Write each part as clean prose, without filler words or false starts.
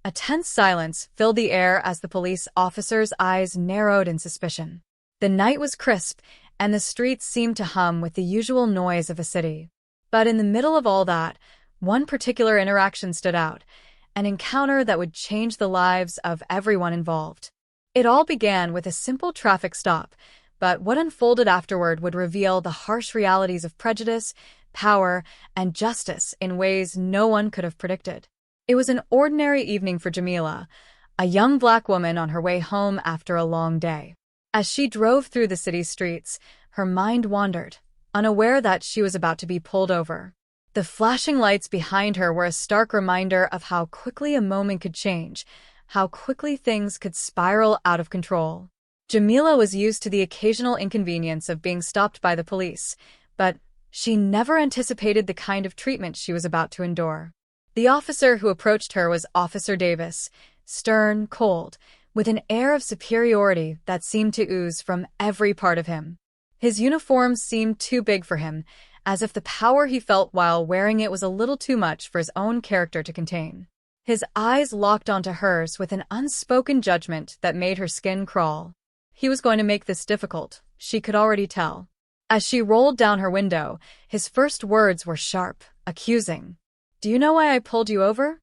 A tense silence filled the air as the police officer's eyes narrowed in suspicion. The night was crisp, and the streets seemed to hum with the usual noise of a city. But in the middle of all that, one particular interaction stood out, an encounter that would change the lives of everyone involved. It all began with a simple traffic stop, but what unfolded afterward would reveal the harsh realities of prejudice, power, and justice in ways no one could have predicted. It was an ordinary evening for Jamila, a young black woman on her way home after a long day. As she drove through the city's streets, her mind wandered, unaware that she was about to be pulled over. The flashing lights behind her were a stark reminder of how quickly a moment could change, how quickly things could spiral out of control. Jamila was used to the occasional inconvenience of being stopped by the police, but she never anticipated the kind of treatment she was about to endure. The officer who approached her was Officer Davis, stern, cold, with an air of superiority that seemed to ooze from every part of him. His uniform seemed too big for him, as if the power he felt while wearing it was a little too much for his own character to contain. His eyes locked onto hers with an unspoken judgment that made her skin crawl. He was going to make this difficult, she could already tell. As she rolled down her window, his first words were sharp, accusing. "Do you know why I pulled you over?"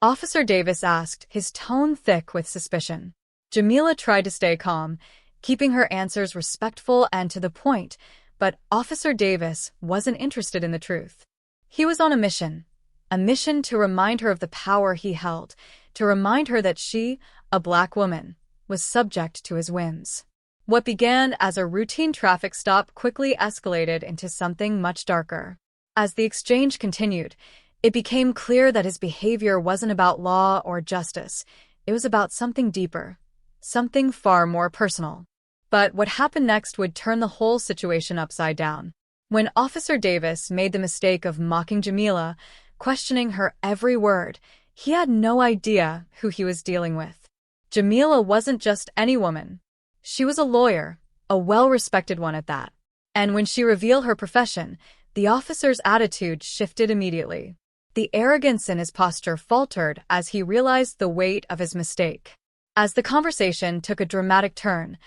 Officer Davis asked, his tone thick with suspicion. Jamila tried to stay calm, keeping her answers respectful and to the point, but Officer Davis wasn't interested in the truth. He was on a mission to remind her of the power he held, to remind her that she, a black woman, was subject to his whims. What began as a routine traffic stop quickly escalated into something much darker. As the exchange continued, it became clear that his behavior wasn't about law or justice. It was about something deeper, something far more personal. But what happened next would turn the whole situation upside down. When Officer Davis made the mistake of mocking Jamila, questioning her every word, he had no idea who he was dealing with. Jamila wasn't just any woman. She was a lawyer, a well-respected one at that. And when she revealed her profession, the officer's attitude shifted immediately. The arrogance in his posture faltered as he realized the weight of his mistake. As the conversation took a dramatic turn,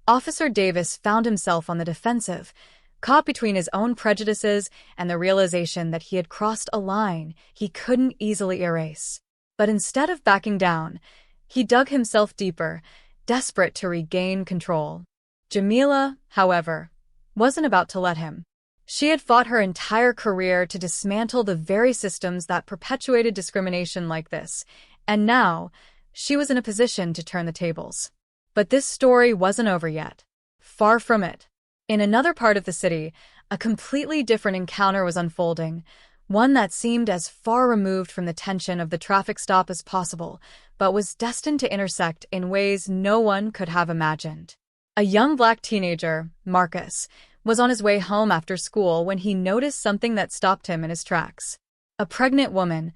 Officer Davis found himself on the defensive, caught between his own prejudices and the realization that he had crossed a line he couldn't easily erase. But instead of backing down, he dug himself deeper, desperate to regain control. Jamila, however, wasn't about to let him. She had fought her entire career to dismantle the very systems that perpetuated discrimination like this, and now she was in a position to turn the tables. But this story wasn't over yet. Far from it. In another part of the city, a completely different encounter was unfolding, one that seemed as far removed from the tension of the traffic stop as possible, but was destined to intersect in ways no one could have imagined. A young black teenager, Marcus, was on his way home after school when he noticed something that stopped him in his tracks. A pregnant woman,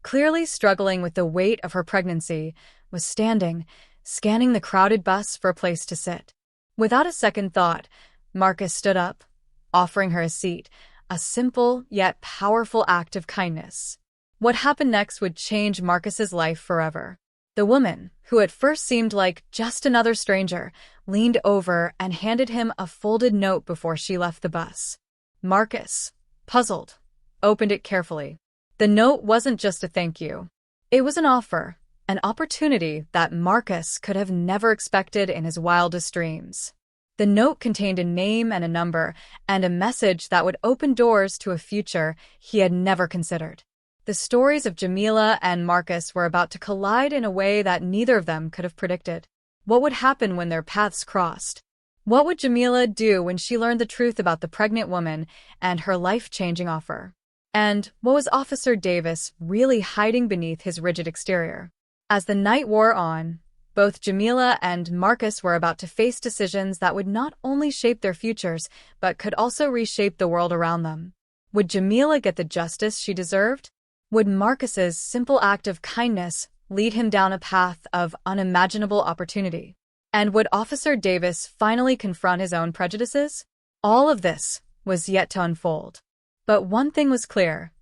clearly struggling with the weight of her pregnancy, was standing, scanning the crowded bus for a place to sit. Without a second thought, Marcus stood up, offering her a seat, a simple yet powerful act of kindness. What happened next would change Marcus's life forever. The woman, who at first seemed like just another stranger, leaned over and handed him a folded note before she left the bus. Marcus, puzzled, opened it carefully. The note wasn't just a thank you. It was an offer, an opportunity that Marcus could have never expected in his wildest dreams. The note contained a name and a number, and a message that would open doors to a future he had never considered. The stories of Jamila and Marcus were about to collide in a way that neither of them could have predicted. What would happen when their paths crossed? What would Jamila do when she learned the truth about the pregnant woman and her life-changing offer? And what was Officer Davis really hiding beneath his rigid exterior? As the night wore on, both Jamila and Marcus were about to face decisions that would not only shape their futures, but could also reshape the world around them. Would Jamila get the justice she deserved? Would Marcus's simple act of kindness lead him down a path of unimaginable opportunity? And would Officer Davis finally confront his own prejudices? All of this was yet to unfold. But one thing was clear.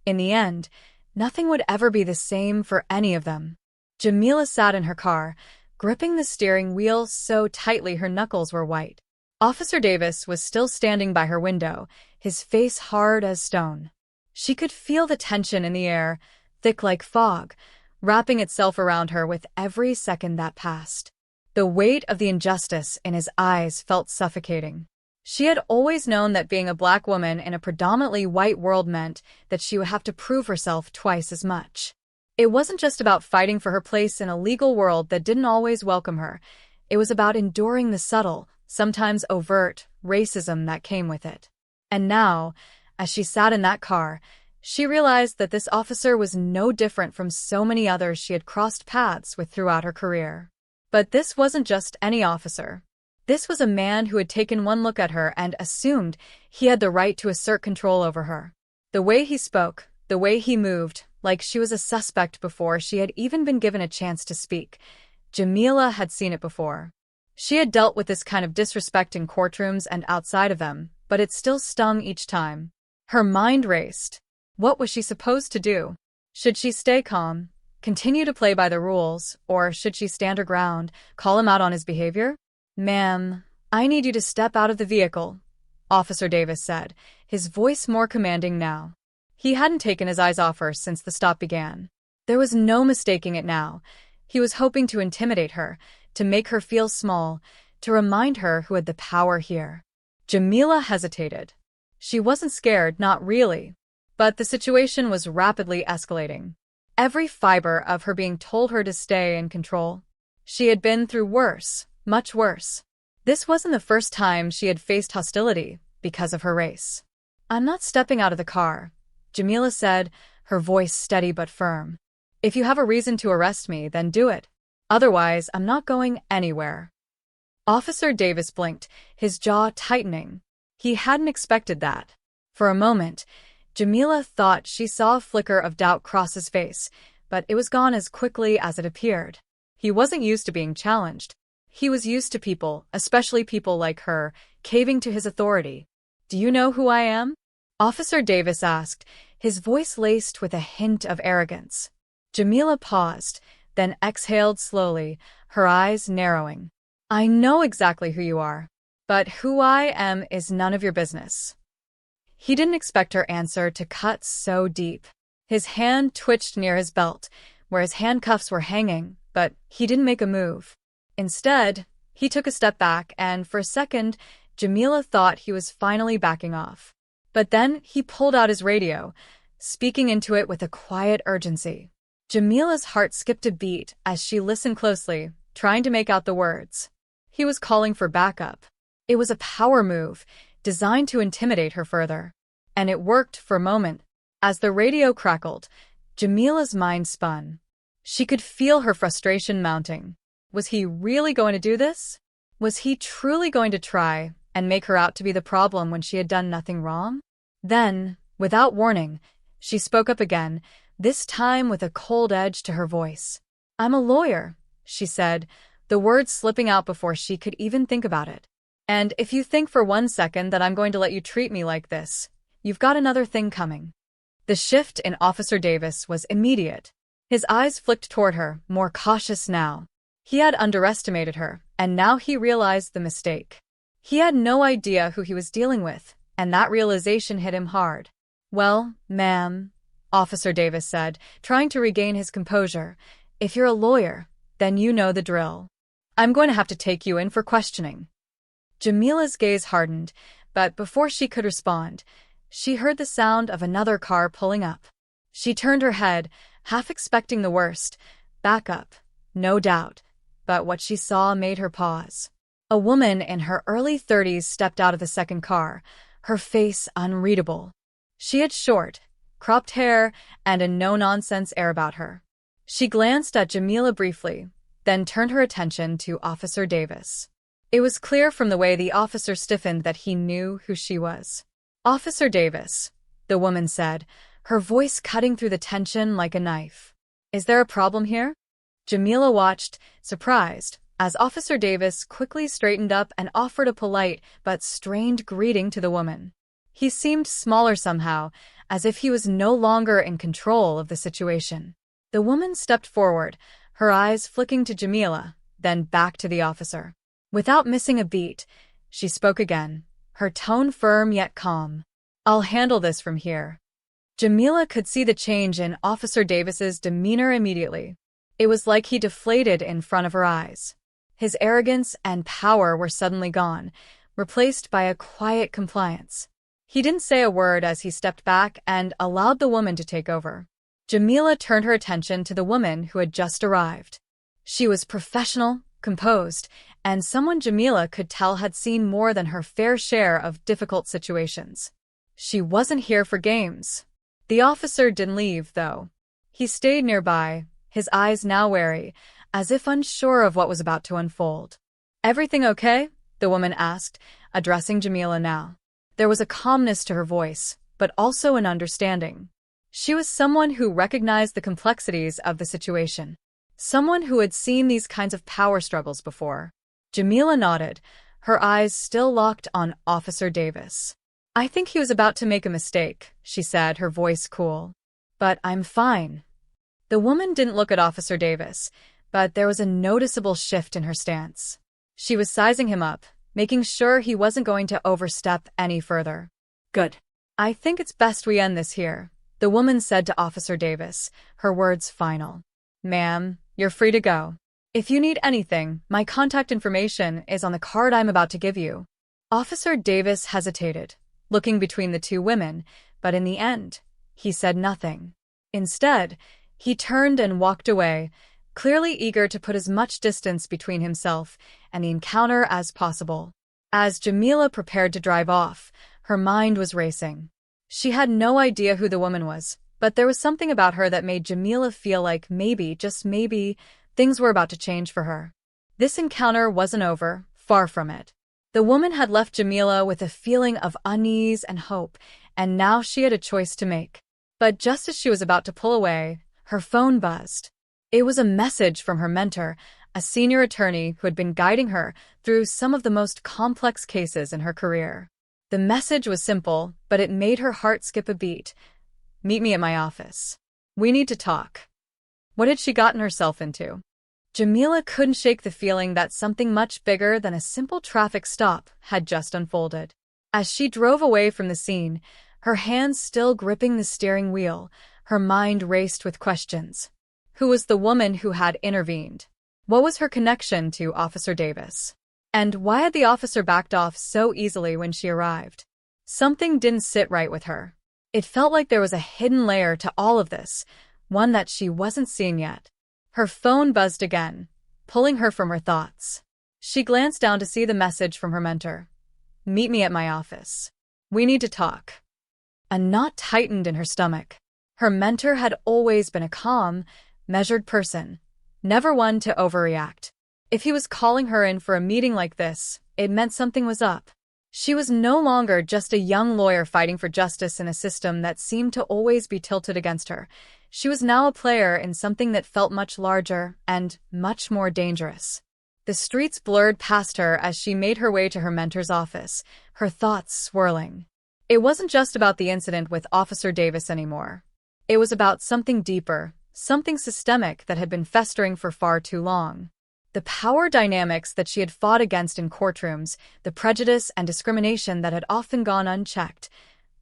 In the end, nothing would ever be the same for any of them. Jamila sat in her car, gripping the steering wheel so tightly her knuckles were white. Officer Davis was still standing by her window, his face hard as stone. She could feel the tension in the air, thick like fog, wrapping itself around her with every second that passed. The weight of the injustice in his eyes felt suffocating. She had always known that being a black woman in a predominantly white world meant that she would have to prove herself twice as much. It wasn't just about fighting for her place in a legal world that didn't always welcome her. It was about enduring the subtle, sometimes overt, racism that came with it. And now, as she sat in that car, she realized that this officer was no different from so many others she had crossed paths with throughout her career. But this wasn't just any officer. This was a man who had taken one look at her and assumed he had the right to assert control over her. The way he spoke, the way he moved, like she was a suspect before she had even been given a chance to speak. Jamila had seen it before. She had dealt with this kind of disrespect in courtrooms and outside of them, but it still stung each time. Her mind raced. What was she supposed to do? Should she stay calm, continue to play by the rules, or should she stand her ground, call him out on his behavior? "Ma'am, I need you to step out of the vehicle," Officer Davis said, his voice more commanding now. He hadn't taken his eyes off her since the stop began. There was no mistaking it now. He was hoping to intimidate her, to make her feel small, to remind her who had the power here. Jamila hesitated. She wasn't scared, not really. But the situation was rapidly escalating. Every fiber of her being told her to stay in control. She had been through worse, much worse. This wasn't the first time she had faced hostility because of her race. "I'm not stepping out of the car," Jamila said, her voice steady but firm. "If you have a reason to arrest me, then do it. Otherwise, I'm not going anywhere." Officer Davis blinked, his jaw tightening. He hadn't expected that. For a moment, Jamila thought she saw a flicker of doubt cross his face, but it was gone as quickly as it appeared. He wasn't used to being challenged. He was used to people, especially people like her, caving to his authority. "Do you know who I am?" Officer Davis asked, his voice laced with a hint of arrogance. Jamila paused, then exhaled slowly, her eyes narrowing. "I know exactly who you are, but who I am is none of your business." He didn't expect her answer to cut so deep. His hand twitched near his belt, where his handcuffs were hanging, but he didn't make a move. Instead, he took a step back, and for a second, Jamila thought he was finally backing off. But then he pulled out his radio, speaking into it with a quiet urgency. Jamila's heart skipped a beat as she listened closely, trying to make out the words. He was calling for backup. It was a power move, designed to intimidate her further. And it worked for a moment. As the radio crackled, Jamila's mind spun. She could feel her frustration mounting. Was he really going to do this? Was he truly going to try and make her out to be the problem when she had done nothing wrong? Then, without warning, she spoke up again, this time with a cold edge to her voice. "I'm a lawyer," she said, the words slipping out before she could even think about it. "And if you think for 1 second that I'm going to let you treat me like this, you've got another thing coming." The shift in Officer Davis was immediate. His eyes flicked toward her, more cautious now. He had underestimated her, and now he realized the mistake. He had no idea who he was dealing with, and that realization hit him hard. "Well, ma'am," Officer Davis said, trying to regain his composure, "if you're a lawyer, then you know the drill. I'm going to have to take you in for questioning." Jamila's gaze hardened, but before she could respond, she heard the sound of another car pulling up. She turned her head, half expecting the worst. Backup, no doubt. But what she saw made her pause. A woman in her early 30s stepped out of the second car, her face unreadable. She had short, cropped hair and a no-nonsense air about her. She glanced at Jamila briefly, then turned her attention to Officer Davis. It was clear from the way the officer stiffened that he knew who she was. "Officer Davis," the woman said, her voice cutting through the tension like a knife. "Is there a problem here?" Jamila watched, surprised, as Officer Davis quickly straightened up and offered a polite but strained greeting to the woman. He seemed smaller somehow, as if he was no longer in control of the situation. The woman stepped forward, her eyes flicking to Jamila, then back to the officer. Without missing a beat, she spoke again, her tone firm yet calm. "I'll handle this from here." Jamila could see the change in Officer Davis's demeanor immediately. It was like he deflated in front of her eyes. His arrogance and power were suddenly gone, replaced by a quiet compliance. He didn't say a word as he stepped back and allowed the woman to take over. Jamila turned her attention to the woman who had just arrived. She was professional, composed, and someone Jamila could tell had seen more than her fair share of difficult situations. She wasn't here for games. The officer didn't leave, though. He stayed nearby, his eyes now wary, as if unsure of what was about to unfold. "Everything okay?" the woman asked, addressing Jamila now. There was a calmness to her voice, but also an understanding. She was someone who recognized the complexities of the situation. Someone who had seen these kinds of power struggles before. Jamila nodded, her eyes still locked on Officer Davis. "I think he was about to make a mistake," she said, her voice cool. "But I'm fine." The woman didn't look at Officer Davis, but there was a noticeable shift in her stance. She was sizing him up, making sure he wasn't going to overstep any further. "Good. I think it's best we end this here," the woman said to Officer Davis, her words final. "Ma'am, you're free to go. If you need anything, my contact information is on the card I'm about to give you." Officer Davis hesitated, looking between the two women, but in the end, he said nothing. Instead, he turned and walked away, clearly eager to put as much distance between himself and the encounter as possible. As Jamila prepared to drive off, her mind was racing. She had no idea who the woman was, but there was something about her that made Jamila feel like maybe, just maybe, things were about to change for her. This encounter wasn't over, far from it. The woman had left Jamila with a feeling of unease and hope, and now she had a choice to make. But just as she was about to pull away, her phone buzzed. It was a message from her mentor, a senior attorney who had been guiding her through some of the most complex cases in her career. The message was simple, but it made her heart skip a beat. "Meet me at my office. We need to talk." What had she gotten herself into? Jamila couldn't shake the feeling that something much bigger than a simple traffic stop had just unfolded. As she drove away from the scene, her hands still gripping the steering wheel, her mind raced with questions. Who was the woman who had intervened? What was her connection to Officer Davis? And why had the officer backed off so easily when she arrived? Something didn't sit right with her. It felt like there was a hidden layer to all of this, one that she wasn't seeing yet. Her phone buzzed again, pulling her from her thoughts. She glanced down to see the message from her mentor. "Meet me at my office. We need to talk." A knot tightened in her stomach. Her mentor had always been a calm, measured person, never one to overreact. If he was calling her in for a meeting like this, it meant something was up. She was no longer just a young lawyer fighting for justice in a system that seemed to always be tilted against her. She was now a player in something that felt much larger and much more dangerous. The streets blurred past her as she made her way to her mentor's office, her thoughts swirling. It wasn't just about the incident with Officer Davis anymore. It was about something deeper, something systemic that had been festering for far too long. The power dynamics that she had fought against in courtrooms, the prejudice and discrimination that had often gone unchecked.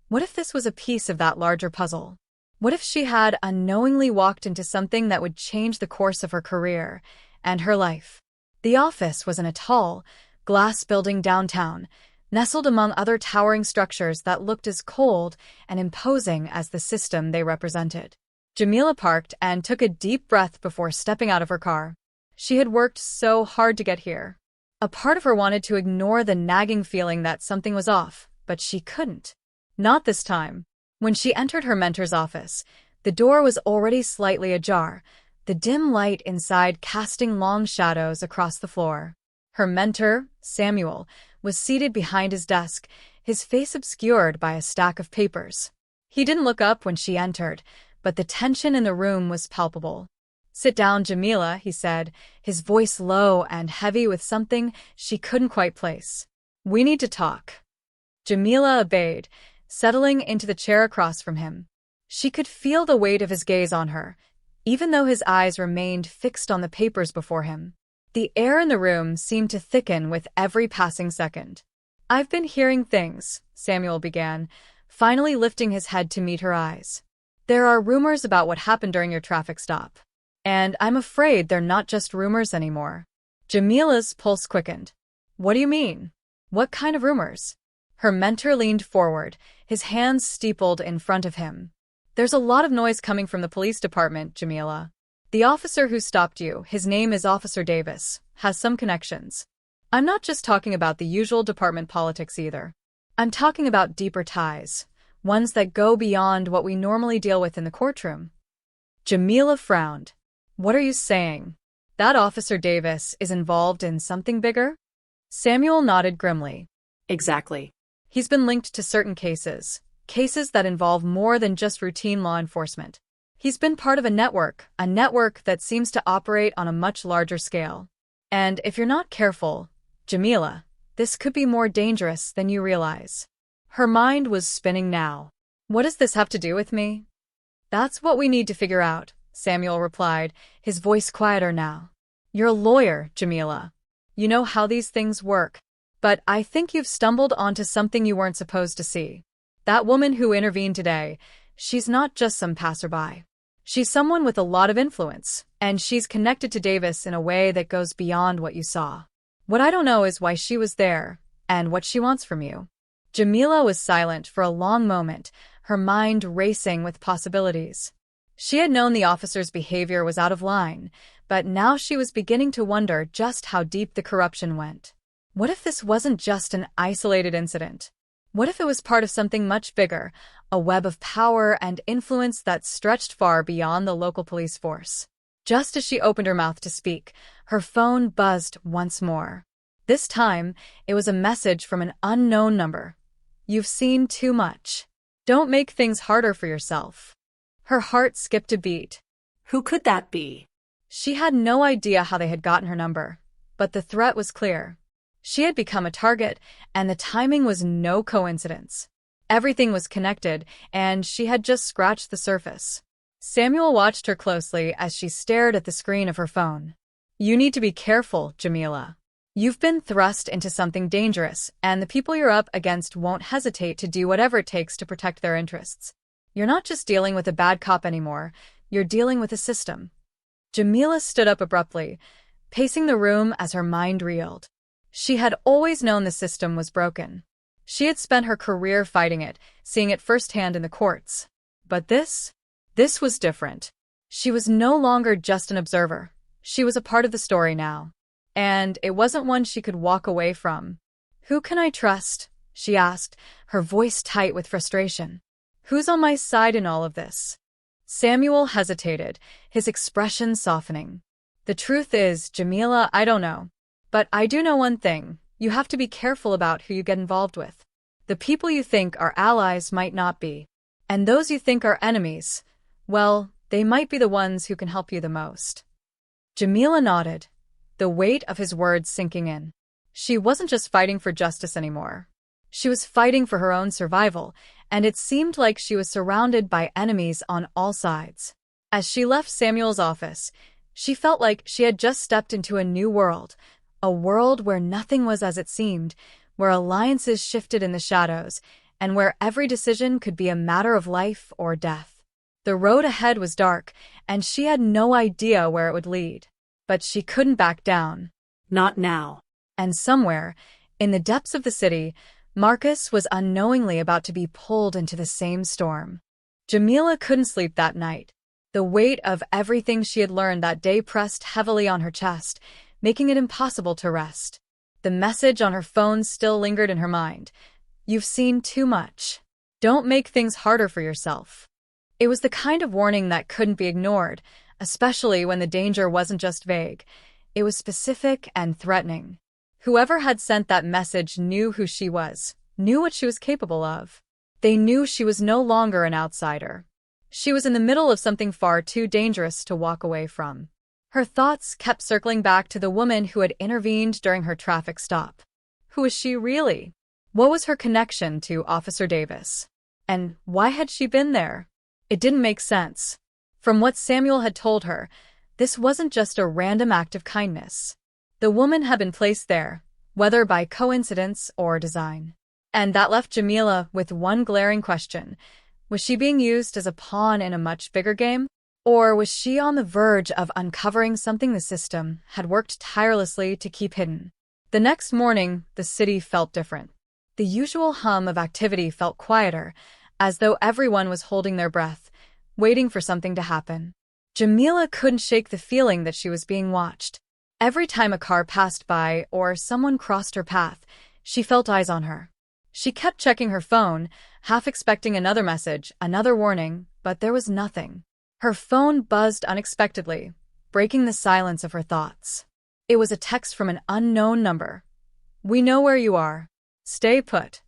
What if this was a piece of that larger puzzle? What if she had unknowingly walked into something that would change the course of her career and her life? The office was in a tall, glass building downtown, nestled among other towering structures that looked as cold and imposing as the system they represented. Jamila parked and took a deep breath before stepping out of her car. She had worked so hard to get here. A part of her wanted to ignore the nagging feeling that something was off, but she couldn't. Not this time. When she entered her mentor's office, the door was already slightly ajar, the dim light inside casting long shadows across the floor. Her mentor, Samuel, was seated behind his desk, his face obscured by a stack of papers. He didn't look up when she entered, but the tension in the room was palpable. "Sit down, Jamila," he said, his voice low and heavy with something she couldn't quite place. "We need to talk." Jamila obeyed, settling into the chair across from him. She could feel the weight of his gaze on her, even though his eyes remained fixed on the papers before him. The air in the room seemed to thicken with every passing second. "I've been hearing things," Samuel began, finally lifting his head to meet her eyes. "There are rumors about what happened during your traffic stop. And I'm afraid they're not just rumors anymore." Jamila's pulse quickened. "What do you mean? What kind of rumors?" Her mentor leaned forward, his hands steepled in front of him. "There's a lot of noise coming from the police department, Jamila. The officer who stopped you, his name is Officer Davis, has some connections. I'm not just talking about the usual department politics either. I'm talking about deeper ties, ones that go beyond what we normally deal with in the courtroom." Jamila frowned. "What are you saying? That Officer Davis is involved in something bigger?" Samuel nodded grimly. "Exactly. He's been linked to certain cases that involve more than just routine law enforcement. He's been part of a network that seems to operate on a much larger scale. And if you're not careful, Jamila, this could be more dangerous than you realize." Her mind was spinning now. "What does this have to do with me?" "That's what we need to figure out," Samuel replied, his voice quieter now. "You're a lawyer, Jamila. You know how these things work. But I think you've stumbled onto something you weren't supposed to see. That woman who intervened today, she's not just some passerby. She's someone with a lot of influence, and she's connected to Davis in a way that goes beyond what you saw. What I don't know is why she was there, and what she wants from you." Jamila was silent for a long moment, her mind racing with possibilities. She had known the officer's behavior was out of line, but now she was beginning to wonder just how deep the corruption went. What if this wasn't just an isolated incident? What if it was part of something much bigger, a web of power and influence that stretched far beyond the local police force? Just as she opened her mouth to speak, her phone buzzed once more. This time, it was a message from an unknown number. "You've seen too much. Don't make things harder for yourself." Her heart skipped a beat. Who could that be? She had no idea how they had gotten her number, but the threat was clear. She had become a target, and the timing was no coincidence. Everything was connected, and she had just scratched the surface. Samuel watched her closely as she stared at the screen of her phone. "You need to be careful, Jamila. You've been thrust into something dangerous, and the people you're up against won't hesitate to do whatever it takes to protect their interests. You're not just dealing with a bad cop anymore, you're dealing with a system." Jamila stood up abruptly, pacing the room as her mind reeled. She had always known the system was broken. She had spent her career fighting it, seeing it firsthand in the courts. But this was different. She was no longer just an observer. She was a part of the story now. And it wasn't one she could walk away from. "Who can I trust?" she asked, her voice tight with frustration. "Who's on my side in all of this?" Samuel hesitated, his expression softening. "The truth is, Jamila, I don't know. But I do know one thing. You have to be careful about who you get involved with. The people you think are allies might not be. And those you think are enemies, well, they might be the ones who can help you the most." Jamila nodded, the weight of his words sinking in. She wasn't just fighting for justice anymore. She was fighting for her own survival, and it seemed like she was surrounded by enemies on all sides. As she left Samuel's office, she felt like she had just stepped into a new world, a world where nothing was as it seemed, where alliances shifted in the shadows, and where every decision could be a matter of life or death. The road ahead was dark, and she had no idea where it would lead. But she couldn't back down. Not now. And somewhere, in the depths of the city, Marcus was unknowingly about to be pulled into the same storm. Jamila couldn't sleep that night. The weight of everything she had learned that day pressed heavily on her chest, making it impossible to rest. The message on her phone still lingered in her mind. "You've seen too much. Don't make things harder for yourself." It was the kind of warning that couldn't be ignored, especially when the danger wasn't just vague. It was specific and threatening. Whoever had sent that message knew who she was, knew what she was capable of. They knew she was no longer an outsider. She was in the middle of something far too dangerous to walk away from. Her thoughts kept circling back to the woman who had intervened during her traffic stop. Who was she really? What was her connection to Officer Davis? And why had she been there? It didn't make sense. From what Samuel had told her, this wasn't just a random act of kindness. The woman had been placed there, whether by coincidence or design. And that left Jamila with one glaring question. Was she being used as a pawn in a much bigger game? Or was she on the verge of uncovering something the system had worked tirelessly to keep hidden? The next morning, the city felt different. The usual hum of activity felt quieter, as though everyone was holding their breath, waiting for something to happen. Jamila couldn't shake the feeling that she was being watched. Every time a car passed by or someone crossed her path, she felt eyes on her. She kept checking her phone, half expecting another message, another warning, but there was nothing. Her phone buzzed unexpectedly, breaking the silence of her thoughts. It was a text from an unknown number. "We know where you are. Stay put."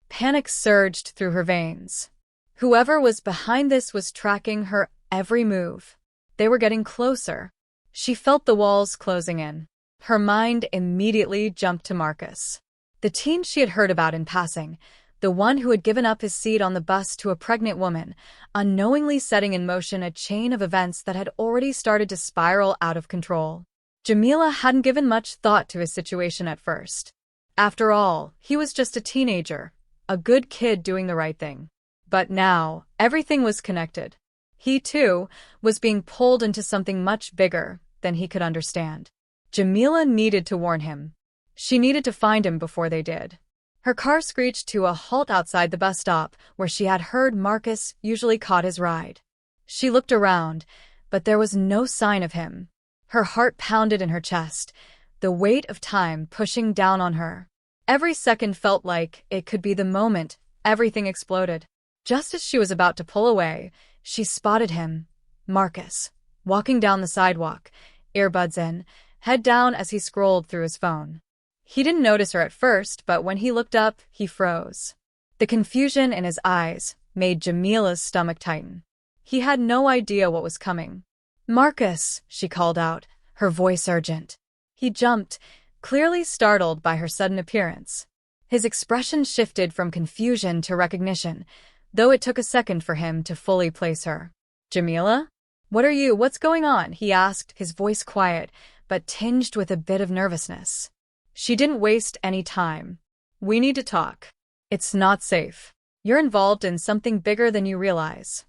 Panic surged through her veins. Whoever was behind this was tracking her every move. They were getting closer. She felt the walls closing in. Her mind immediately jumped to Marcus. The teen she had heard about in passing, the one who had given up his seat on the bus to a pregnant woman, unknowingly setting in motion a chain of events that had already started to spiral out of control. Jamila hadn't given much thought to his situation at first. After all, he was just a teenager, a good kid doing the right thing. But now, everything was connected. He, too, was being pulled into something much bigger than he could understand. Jamila needed to warn him. She needed to find him before they did. Her car screeched to a halt outside the bus stop where she had heard Marcus usually caught his ride. She looked around, but there was no sign of him. Her heart pounded in her chest, the weight of time pushing down on her. Every second felt like it could be the moment everything exploded. Just as she was about to pull away, she spotted him, Marcus, walking down the sidewalk, earbuds in, head down as he scrolled through his phone. He didn't notice her at first, but when he looked up, he froze. The confusion in his eyes made Jamila's stomach tighten. He had no idea what was coming. "Marcus," she called out, her voice urgent. He jumped, clearly startled by her sudden appearance. His expression shifted from confusion to recognition, though it took a second for him to fully place her. "Jamila? What's going on?" he asked, his voice quiet, but tinged with a bit of nervousness. She didn't waste any time. "We need to talk. It's not safe. You're involved in something bigger than you realize."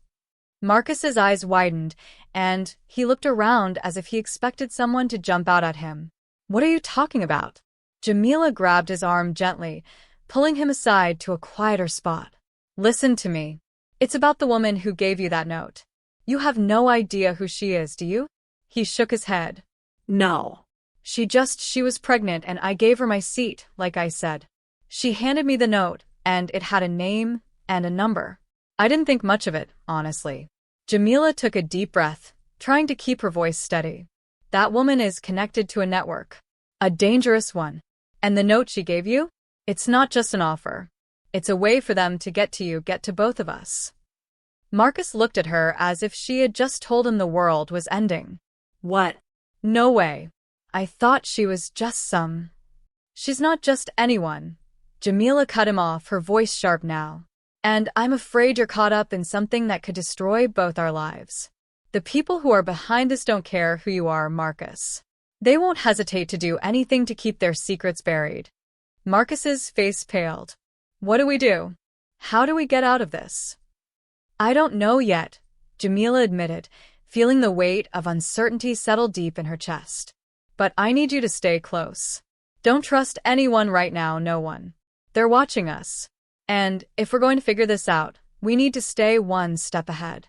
Marcus's eyes widened, and he looked around as if he expected someone to jump out at him. "What are you talking about?" Jamila grabbed his arm gently, pulling him aside to a quieter spot. "Listen to me. It's about the woman who gave you that note. You have no idea who she is, do you?" He shook his head. No. She was pregnant and I gave her my seat, like I said. She handed me the note, and it had a name and a number. I didn't think much of it, honestly." Jamila took a deep breath, trying to keep her voice steady. "That woman is connected to a network. A dangerous one. And the note she gave you? It's not just an offer. It's a way for them to get to both of us." Marcus looked at her as if she had just told him the world was ending. "What?" "No way. I thought she was just some—" "She's not just anyone." Jamila cut him off, her voice sharp now. "And I'm afraid you're caught up in something that could destroy both our lives. The people who are behind this don't care who you are, Marcus. They won't hesitate to do anything to keep their secrets buried." Marcus's face paled. "What do we do? How do we get out of this?" "I don't know yet," Jamila admitted, feeling the weight of uncertainty settle deep in her chest. "But I need you to stay close. Don't trust anyone right now, no one. They're watching us. And if we're going to figure this out, we need to stay one step ahead."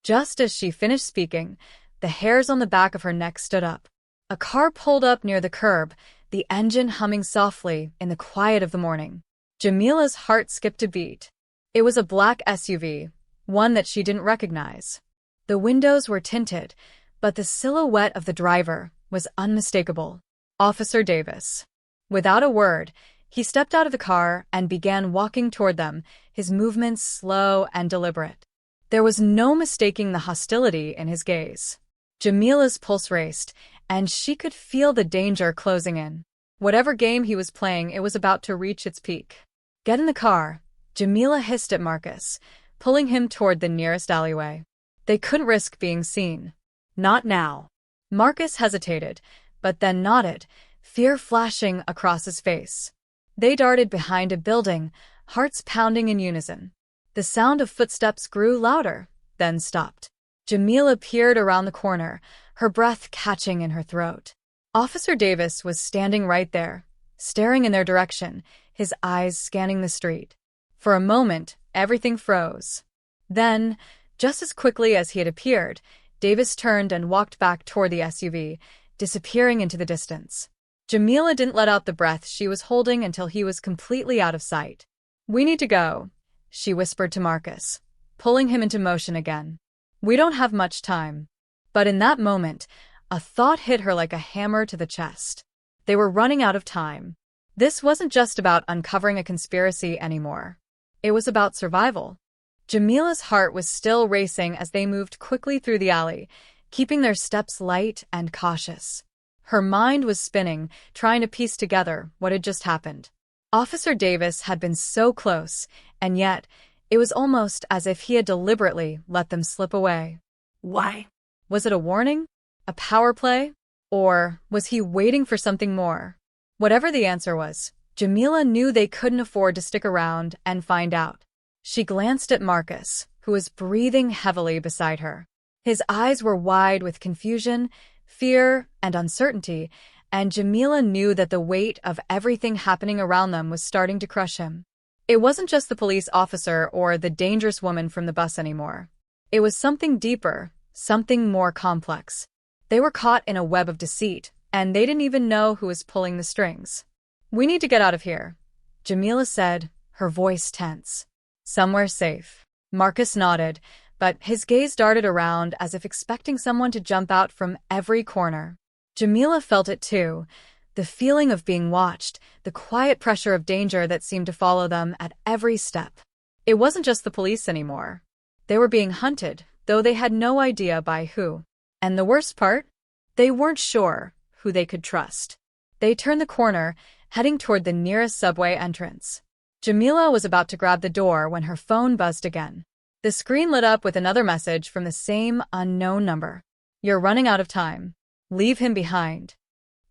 Just as she finished speaking, the hairs on the back of her neck stood up. A car pulled up near the curb, the engine humming softly in the quiet of the morning. Jamila's heart skipped a beat. It was a black SUV, one that she didn't recognize. The windows were tinted, but the silhouette of the driver was unmistakable. Officer Davis. Without a word, he stepped out of the car and began walking toward them, his movements slow and deliberate. There was no mistaking the hostility in his gaze. Jamila's pulse raced, and she could feel the danger closing in. Whatever game he was playing, it was about to reach its peak. "Get in the car," Jamila hissed at Marcus, pulling him toward the nearest alleyway. They couldn't risk being seen. Not now. Marcus hesitated, but then nodded, fear flashing across his face. They darted behind a building, hearts pounding in unison. The sound of footsteps grew louder, then stopped. Jamila peered around the corner, her breath catching in her throat. Officer Davis was standing right there, staring in their direction, his eyes scanning the street. For a moment, everything froze. Then, just as quickly as he had appeared, Davis turned and walked back toward the SUV, disappearing into the distance. Jamila didn't let out the breath she was holding until he was completely out of sight. "We need to go," she whispered to Marcus, pulling him into motion again. "We don't have much time." But in that moment, a thought hit her like a hammer to the chest. They were running out of time. This wasn't just about uncovering a conspiracy anymore. It was about survival. Jamila's heart was still racing as they moved quickly through the alley, keeping their steps light and cautious. Her mind was spinning, trying to piece together what had just happened. Officer Davis had been so close, and yet, it was almost as if he had deliberately let them slip away. Why? Was it a warning? A power play? Or was he waiting for something more? Whatever the answer was, Jamila knew they couldn't afford to stick around and find out. She glanced at Marcus, who was breathing heavily beside her. His eyes were wide with confusion, fear, and uncertainty, and Jamila knew that the weight of everything happening around them was starting to crush him. It wasn't just the police officer or the dangerous woman from the bus anymore. It was something deeper, something more complex. They were caught in a web of deceit, and they didn't even know who was pulling the strings. "We need to get out of here," Jamila said, her voice tense. "Somewhere safe." Marcus nodded, but his gaze darted around as if expecting someone to jump out from every corner. Jamila felt it too, the feeling of being watched, the quiet pressure of danger that seemed to follow them at every step. It wasn't just the police anymore. They were being hunted, though they had no idea by who. And the worst part? They weren't sure who they could trust. They turned the corner, heading toward the nearest subway entrance. Jamila was about to grab the door when her phone buzzed again. The screen lit up with another message from the same unknown number. "You're running out of time. Leave him behind."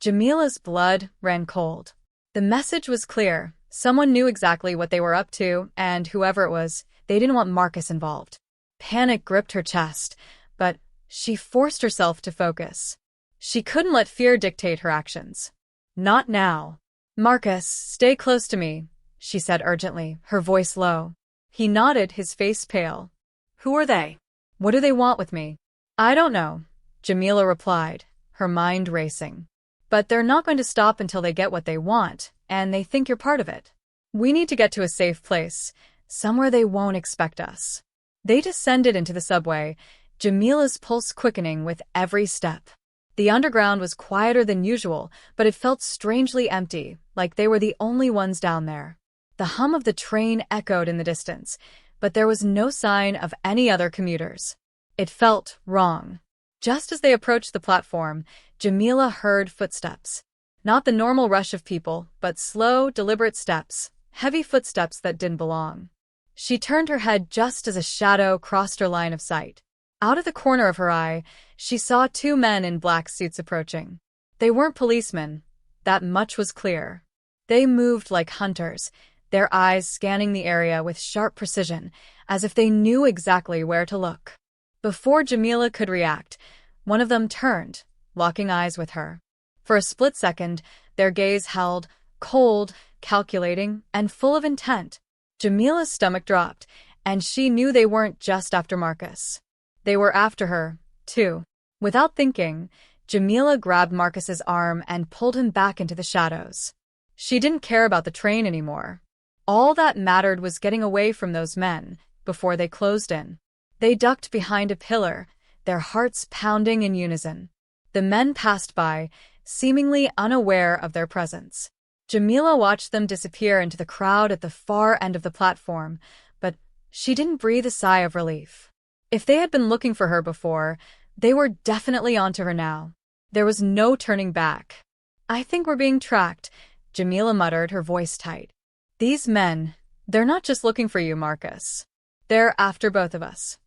Jamila's blood ran cold. The message was clear. Someone knew exactly what they were up to, and whoever it was, they didn't want Marcus involved. Panic gripped her chest, but she forced herself to focus. She couldn't let fear dictate her actions. Not now. "Marcus, stay close to me," she said urgently, her voice low. He nodded, his face pale. Who are they? "What do they want with me?" "I don't know," Jamila replied, her mind racing. "But they're not going to stop until they get what they want, and they think you're part of it. We need to get to a safe place, somewhere they won't expect us." They descended into the subway, Jamila's pulse quickening with every step. The underground was quieter than usual, but it felt strangely empty, like they were the only ones down there. The hum of the train echoed in the distance, but there was no sign of any other commuters. It felt wrong. Just as they approached the platform, Jamila heard footsteps. Not the normal rush of people, but slow, deliberate steps, heavy footsteps that didn't belong. She turned her head just as a shadow crossed her line of sight. Out of the corner of her eye, she saw two men in black suits approaching. They weren't policemen. That much was clear. They moved like hunters, their eyes scanning the area with sharp precision, as if they knew exactly where to look. Before Jamila could react, one of them turned, locking eyes with her. For a split second, their gaze held, cold, calculating, and full of intent. Jamila's stomach dropped, and she knew they weren't just after Marcus. They were after her, too. Without thinking, Jamila grabbed Marcus's arm and pulled him back into the shadows. She didn't care about the train anymore. All that mattered was getting away from those men before they closed in. They ducked behind a pillar, their hearts pounding in unison. The men passed by, seemingly unaware of their presence. Jamila watched them disappear into the crowd at the far end of the platform, but she didn't breathe a sigh of relief. If they had been looking for her before, they were definitely onto her now. There was no turning back. "I think we're being tracked," Jamila muttered, her voice tight. "These men, they're not just looking for you, Marcus. They're after both of us."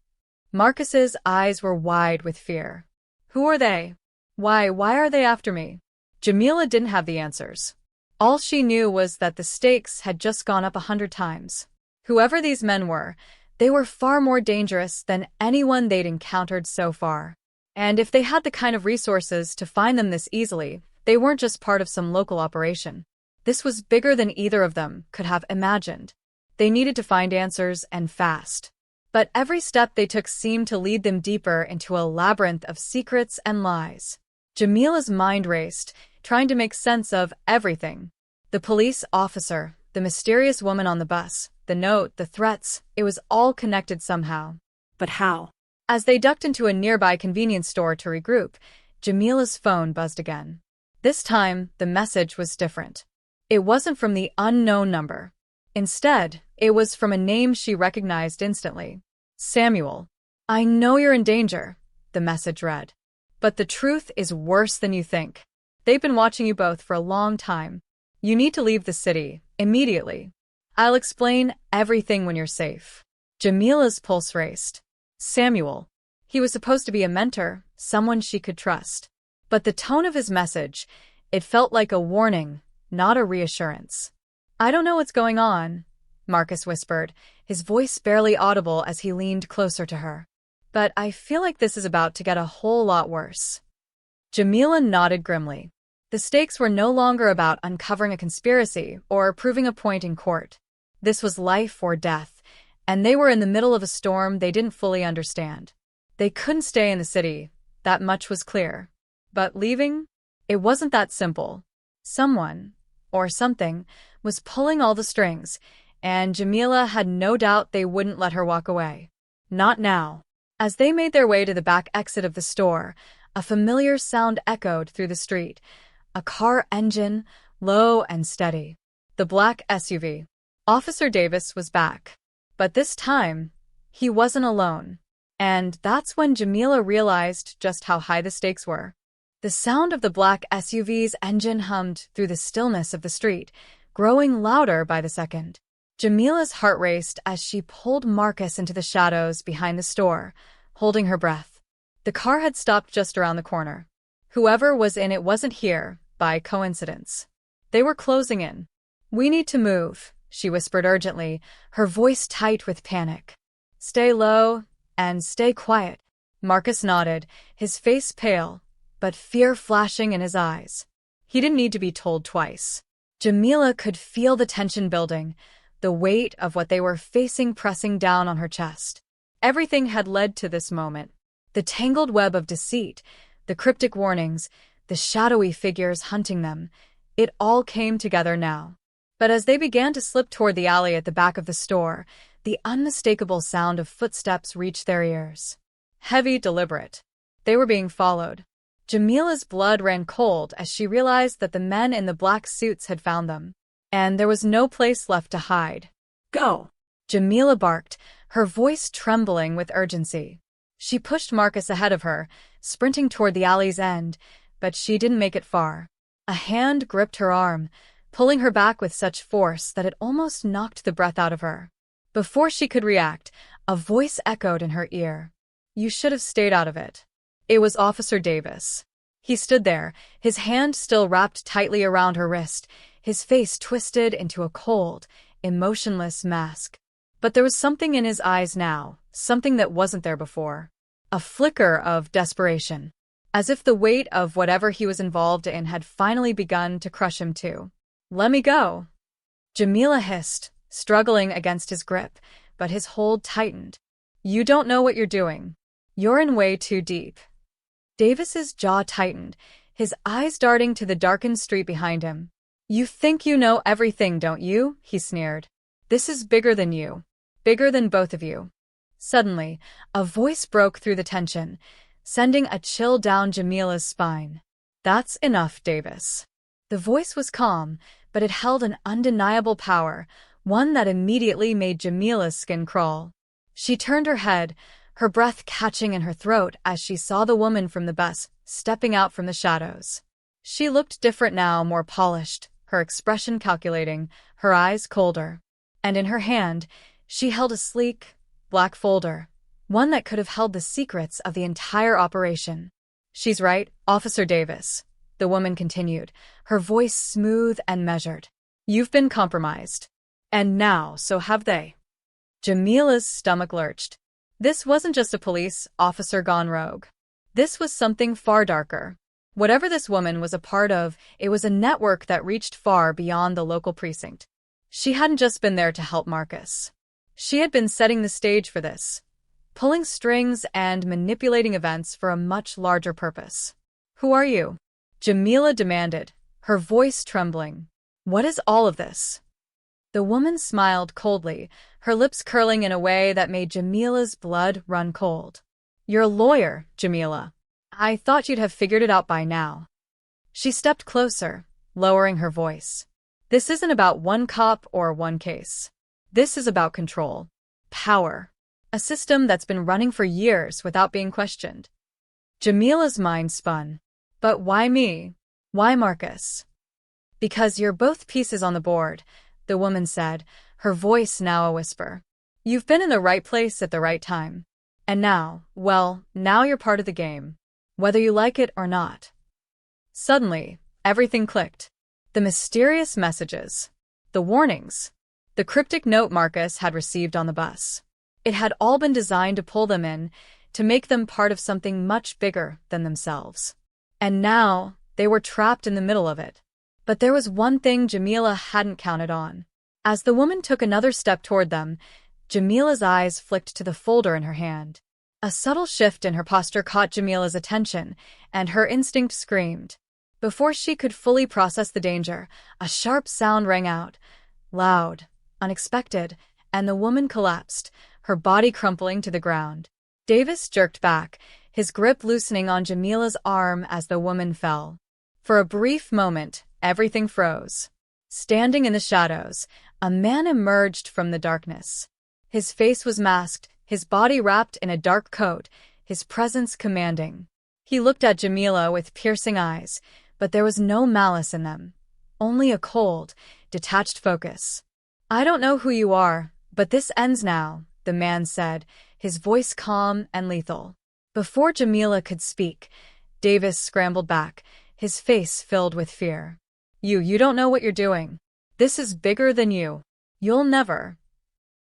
Marcus's eyes were wide with fear. Who are they? Why are they after me? Jamila didn't have the answers. All she knew was that the stakes had just gone up 100 times. Whoever these men were, they were far more dangerous than anyone they'd encountered so far. And if they had the kind of resources to find them this easily, they weren't just part of some local operation. This was bigger than either of them could have imagined. They needed to find answers, and fast. But every step they took seemed to lead them deeper into a labyrinth of secrets and lies. Jamila's mind raced, trying to make sense of everything. The police officer, the mysterious woman on the bus, the note, the threats, it was all connected somehow. But how? As they ducked into a nearby convenience store to regroup, Jamila's phone buzzed again. This time, the message was different. It wasn't from the unknown number. Instead, it was from a name she recognized instantly. Samuel. I know you're in danger, the message read. But the truth is worse than you think. They've been watching you both for a long time. You need to leave the city, immediately. I'll explain everything when you're safe. Jamila's pulse raced. Samuel. He was supposed to be a mentor, someone she could trust. But the tone of his message, it felt like a warning, not a reassurance. I don't know what's going on, Marcus whispered, his voice barely audible as he leaned closer to her. But I feel like this is about to get a whole lot worse. Jamila nodded grimly. The stakes were no longer about uncovering a conspiracy or proving a point in court. This was life or death, and they were in the middle of a storm they didn't fully understand. They couldn't stay in the city, that much was clear. But leaving? It wasn't that simple. Someone, or something, was pulling all the strings, and Jamila had no doubt they wouldn't let her walk away. Not now. As they made their way to the back exit of the store, a familiar sound echoed through the street. A car engine, low and steady. The black SUV. Officer Davis was back. But this time, he wasn't alone. And that's when Jamila realized just how high the stakes were. The sound of the black SUV's engine hummed through the stillness of the street, growing louder by the second. Jamila's heart raced as she pulled Marcus into the shadows behind the store, holding her breath. The car had stopped just around the corner. Whoever was in it wasn't here, by coincidence. They were closing in. We need to move, she whispered urgently, her voice tight with panic. Stay low, and stay quiet. Marcus nodded, his face pale, but fear flashing in his eyes. He didn't need to be told twice. Jamila could feel the tension building, the weight of what they were facing pressing down on her chest. Everything had led to this moment. The tangled web of deceit, the cryptic warnings, the shadowy figures hunting them, it all came together now. But as they began to slip toward the alley at the back of the store, the unmistakable sound of footsteps reached their ears. Heavy, deliberate. They were being followed. Jamila's blood ran cold as she realized that the men in the black suits had found them. And there was no place left to hide. Go! Jamila barked, her voice trembling with urgency. She pushed Marcus ahead of her, sprinting toward the alley's end, but she didn't make it far. A hand gripped her arm, pulling her back with such force that it almost knocked the breath out of her. Before she could react, a voice echoed in her ear. You should have stayed out of it. It was Officer Davis. He stood there, his hand still wrapped tightly around her wrist, his face twisted into a cold, emotionless mask. But there was something in his eyes now, something that wasn't there before. A flicker of desperation. As if the weight of whatever he was involved in had finally begun to crush him too. Let me go. Jamila hissed, struggling against his grip, but his hold tightened. You don't know what you're doing. You're in way too deep. Davis's jaw tightened, his eyes darting to the darkened street behind him. You think you know everything, don't you? He sneered. This is bigger than you. Bigger than both of you. Suddenly, a voice broke through the tension, sending a chill down Jamila's spine. That's enough, Davis. The voice was calm, but it held an undeniable power, one that immediately made Jamila's skin crawl. She turned her head, her breath catching in her throat as she saw the woman from the bus stepping out from the shadows. She looked different now, more polished, her expression calculating, her eyes colder. And in her hand, she held a sleek, black folder. one that could have held the secrets of the entire operation. "She's right, Officer Davis," the woman continued, her voice smooth and measured. "You've been compromised. And now, so have they." Jamila's stomach lurched. This wasn't just a police officer gone rogue. This was something far darker. Whatever this woman was a part of, it was a network that reached far beyond the local precinct. She hadn't just been there to help Marcus. She had been setting the stage for this, pulling strings and manipulating events for a much larger purpose. "Who are you?" Jamila demanded, her voice trembling. "What is all of this?" The woman smiled coldly, her lips curling in a way that made Jamila's blood run cold. "You're a lawyer, Jamila. I thought you'd have figured it out by now." She stepped closer, lowering her voice. "This isn't about one cop or one case. This is about control, power, a system that's been running for years without being questioned." Jamila's mind spun. "But why me? Why Marcus?" "Because you're both pieces on the board," the woman said, her voice now a whisper. "You've been in the right place at the right time. And now, well, now you're part of the game, whether you like it or not." Suddenly, everything clicked. The mysterious messages, the warnings, the cryptic note Marcus had received on the bus. It had all been designed to pull them in, to make them part of something much bigger than themselves. And now, they were trapped in the middle of it. But there was one thing Jamila hadn't counted on. As the woman took another step toward them, Jamila's eyes flicked to the folder in her hand. A subtle shift in her posture caught Jamila's attention, and her instinct screamed. Before she could fully process the danger, a sharp sound rang out, loud, unexpected, and the woman collapsed, her body crumpling to the ground. Davis jerked back, his grip loosening on Jamila's arm as the woman fell. For a brief moment, everything froze. Standing in the shadows, a man emerged from the darkness. His face was masked, his body wrapped in a dark coat, his presence commanding. He looked at Jamila with piercing eyes, but there was no malice in them, only a cold, detached focus. "I don't know who you are, but this ends now," the man said, his voice calm and lethal. Before Jamila could speak, Davis scrambled back, his face filled with fear. You don't know what you're doing. This is bigger than you. You'll never."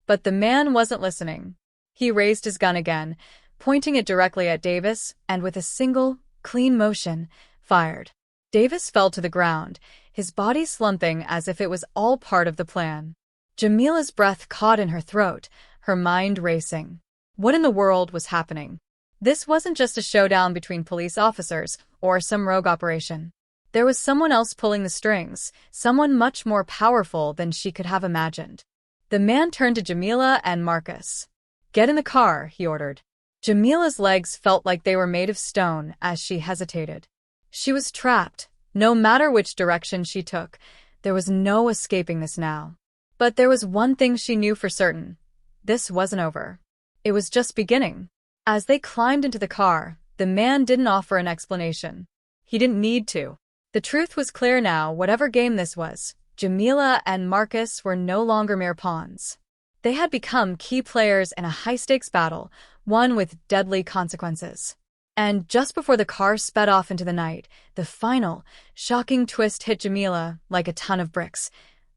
But the man wasn't listening. He raised his gun again, pointing it directly at Davis, and with a single, clean motion, fired. Davis fell to the ground, his body slumping as if it was all part of the plan. Jamila's breath caught in her throat, her mind racing. What in the world was happening? This wasn't just a showdown between police officers or some rogue operation. There was someone else pulling the strings, someone much more powerful than she could have imagined. The man turned to Jamila and Marcus. "Get in the car," he ordered. Jamila's legs felt like they were made of stone as she hesitated. She was trapped. No matter which direction she took, there was no escaping this now. But there was one thing she knew for certain. This wasn't over. It was just beginning. As they climbed into the car, the man didn't offer an explanation. He didn't need to. The truth was clear now, whatever game this was. Jamila and Marcus were no longer mere pawns. They had become key players in a high-stakes battle, one with deadly consequences. And just before the car sped off into the night, the final, shocking twist hit Jamila like a ton of bricks.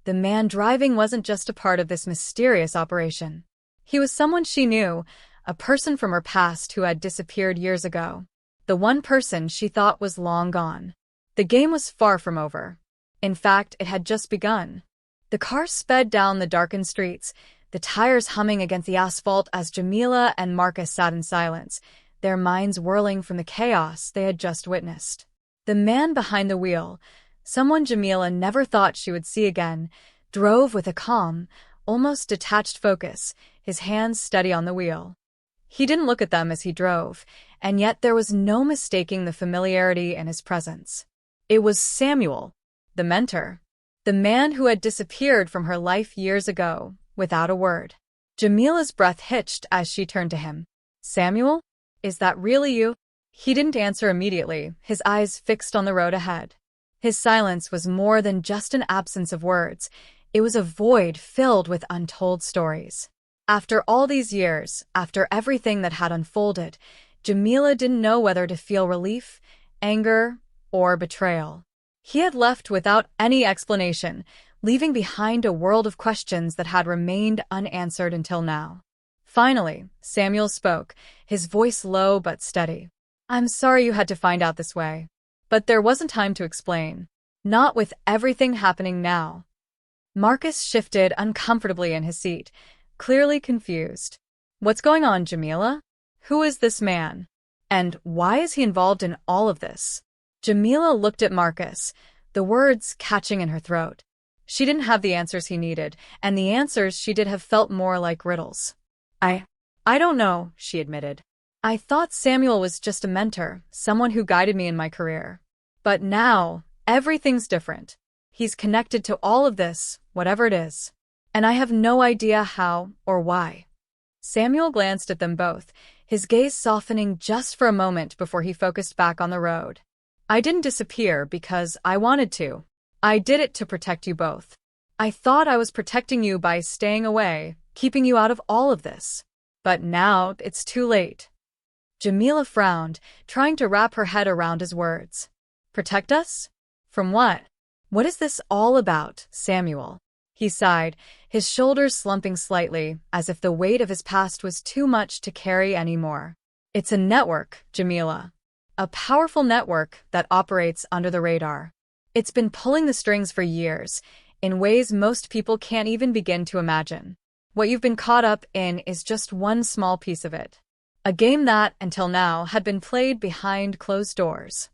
The man driving wasn't just a part of this mysterious operation. He was someone she knew, a person from her past who had disappeared years ago. The one person she thought was long gone. The game was far from over. In fact, it had just begun. The car sped down the darkened streets, the tires humming against the asphalt as Jamila and Marcus sat in silence, their minds whirling from the chaos they had just witnessed. The man behind the wheel, someone Jamila never thought she would see again, drove with a calm, almost detached focus, his hands steady on the wheel. He didn't look at them as he drove, and yet there was no mistaking the familiarity in his presence. It was Samuel, the mentor, the man who had disappeared from her life years ago, without a word. Jamila's breath hitched as she turned to him. "Samuel? Is that really you?" He didn't answer immediately, his eyes fixed on the road ahead. His silence was more than just an absence of words. It was a void filled with untold stories. After all these years, after everything that had unfolded, Jamila didn't know whether to feel relief, anger, or betrayal. He had left without any explanation, leaving behind a world of questions that had remained unanswered until now. Finally, Samuel spoke, his voice low but steady. "I'm sorry you had to find out this way. But there wasn't time to explain. Not with everything happening now." Marcus shifted uncomfortably in his seat, clearly confused. "What's going on, Jamila? Who is this man? And why is he involved in all of this?" Jamila looked at Marcus, the words catching in her throat. She didn't have the answers he needed, and the answers she did have felt more like riddles. I don't know," she admitted. "I thought Samuel was just a mentor, someone who guided me in my career. But now, everything's different. He's connected to all of this, whatever it is. And I have no idea how or why." Samuel glanced at them both, his gaze softening just for a moment before he focused back on the road. "I didn't disappear because I wanted to. I did it to protect you both. I thought I was protecting you by staying away, keeping you out of all of this. But now it's too late." Jamila frowned, trying to wrap her head around his words. "Protect us? From what? What is this all about, Samuel?" He sighed, his shoulders slumping slightly, as if the weight of his past was too much to carry anymore. "It's a network, Jamila. A powerful network that operates under the radar. It's been pulling the strings for years, in ways most people can't even begin to imagine. What you've been caught up in is just one small piece of it. A game that, until now, had been played behind closed doors."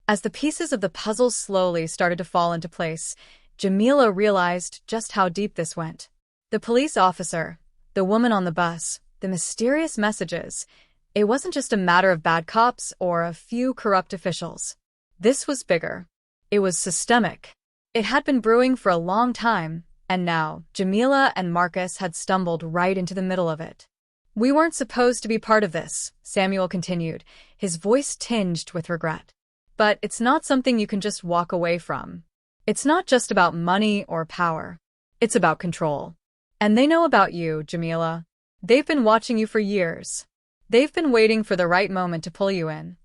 As the pieces of the puzzle slowly started to fall into place, Jamila realized just how deep this went. The police officer, the woman on the bus, the mysterious messages. It wasn't just a matter of bad cops or a few corrupt officials. This was bigger. It was systemic. It had been brewing for a long time, and now Jamila and Marcus had stumbled right into the middle of it. "We weren't supposed to be part of this," Samuel continued, his voice tinged with regret. "But it's not something you can just walk away from. It's not just about money or power. It's about control. And they know about you, Jamila. They've been watching you for years. They've been waiting for the right moment to pull you in."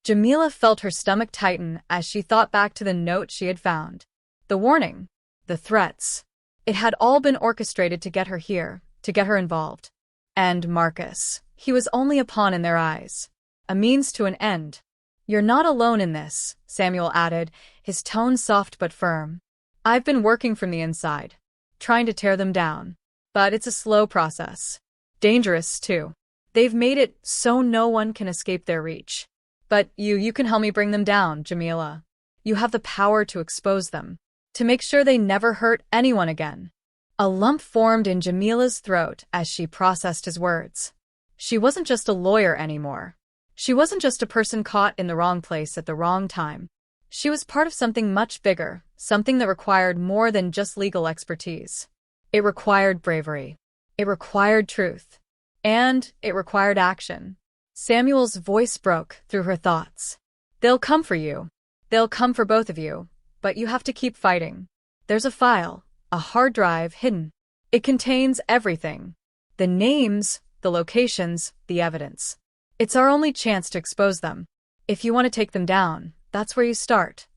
Jamila felt her stomach tighten as she thought back to the note she had found. The warning, the threats. It had all been orchestrated to get her here, to get her involved. And Marcus, he was only a pawn in their eyes. A means to an end. "You're not alone in this," Samuel added, his tone soft but firm. "I've been working from the inside, trying to tear them down. But it's a slow process. Dangerous, too. They've made it so no one can escape their reach. But you can help me bring them down, Jamila. You have the power to expose them, to make sure they never hurt anyone again." A lump formed in Jamila's throat as she processed his words. She wasn't just a lawyer anymore. She wasn't just a person caught in the wrong place at the wrong time. She was part of something much bigger, something that required more than just legal expertise. It required bravery. It required truth. And it required action. Samuel's voice broke through her thoughts. "They'll come for you. They'll come for both of you. But you have to keep fighting. There's a file, a hard drive hidden. It contains everything. The names, the locations, the evidence. It's our only chance to expose them. If you want to take them down, that's where you start."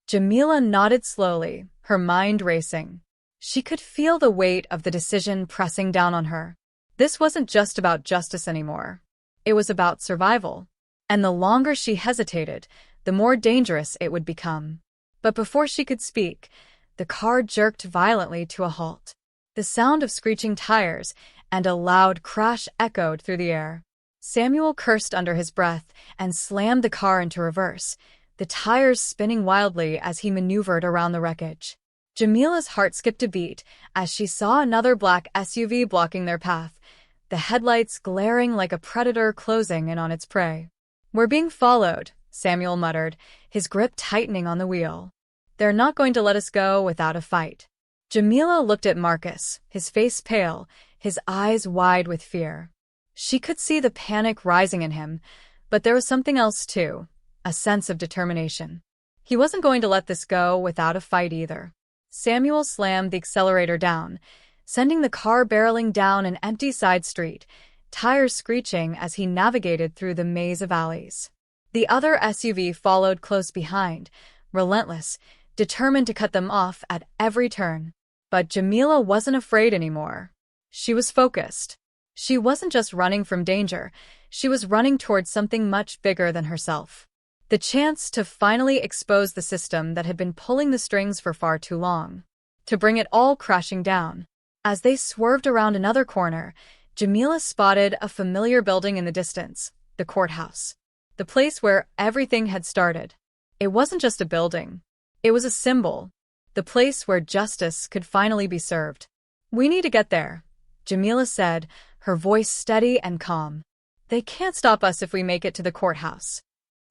Jamila nodded slowly, her mind racing. She could feel the weight of the decision pressing down on her. This wasn't just about justice anymore. It was about survival. And the longer she hesitated, the more dangerous it would become. But before she could speak, the car jerked violently to a halt. The sound of screeching tires and a loud crash echoed through the air. Samuel cursed under his breath and slammed the car into reverse, the tires spinning wildly as he maneuvered around the wreckage. Jamila's heart skipped a beat as she saw another black SUV blocking their path, the headlights glaring like a predator closing in on its prey. "We're being followed," Samuel muttered, his grip tightening on the wheel. "They're not going to let us go without a fight." Jamila looked at Marcus, his face pale, his eyes wide with fear. She could see the panic rising in him, but there was something else too, a sense of determination. He wasn't going to let this go without a fight either. Samuel slammed the accelerator down, sending the car barreling down an empty side street, tires screeching as he navigated through the maze of alleys. The other SUV followed close behind, relentless, determined to cut them off at every turn. But Jamila wasn't afraid anymore. She was focused. She wasn't just running from danger, she was running towards something much bigger than herself. The chance to finally expose the system that had been pulling the strings for far too long. To bring it all crashing down. As they swerved around another corner, Jamila spotted a familiar building in the distance, the courthouse. The place where everything had started. It wasn't just a building. It was a symbol. The place where justice could finally be served. "We need to get there," Jamila said, her voice steady and calm. "They can't stop us if we make it to the courthouse."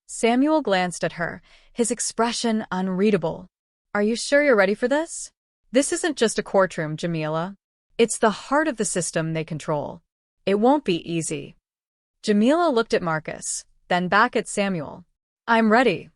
Samuel glanced at her, his expression unreadable. "Are you sure you're ready for this? This isn't just a courtroom, Jamila. It's the heart of the system they control. It won't be easy." Jamila looked at Marcus, then back at Samuel. "I'm ready."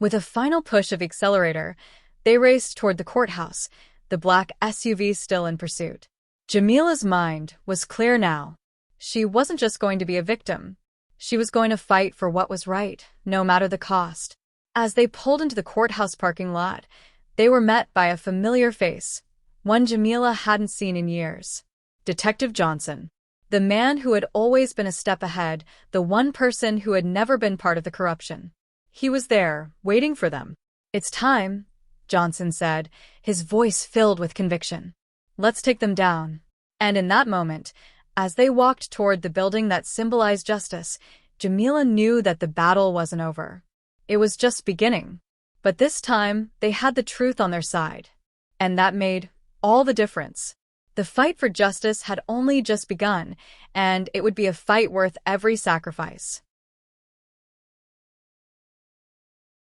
With a final push of accelerator, they raced toward the courthouse, the black SUV still in pursuit. Jamila's mind was clear now. She wasn't just going to be a victim. She was going to fight for what was right, no matter the cost. As they pulled into the courthouse parking lot, they were met by a familiar face, one Jamila hadn't seen in years. Detective Johnson. The man who had always been a step ahead, the one person who had never been part of the corruption. He was there, waiting for them. "It's time," Johnson said, his voice filled with conviction. "Let's take them down." And in that moment, as they walked toward the building that symbolized justice, Jamila knew that the battle wasn't over. It was just beginning. But this time, they had the truth on their side. And that made all the difference. The fight for justice had only just begun, and it would be a fight worth every sacrifice.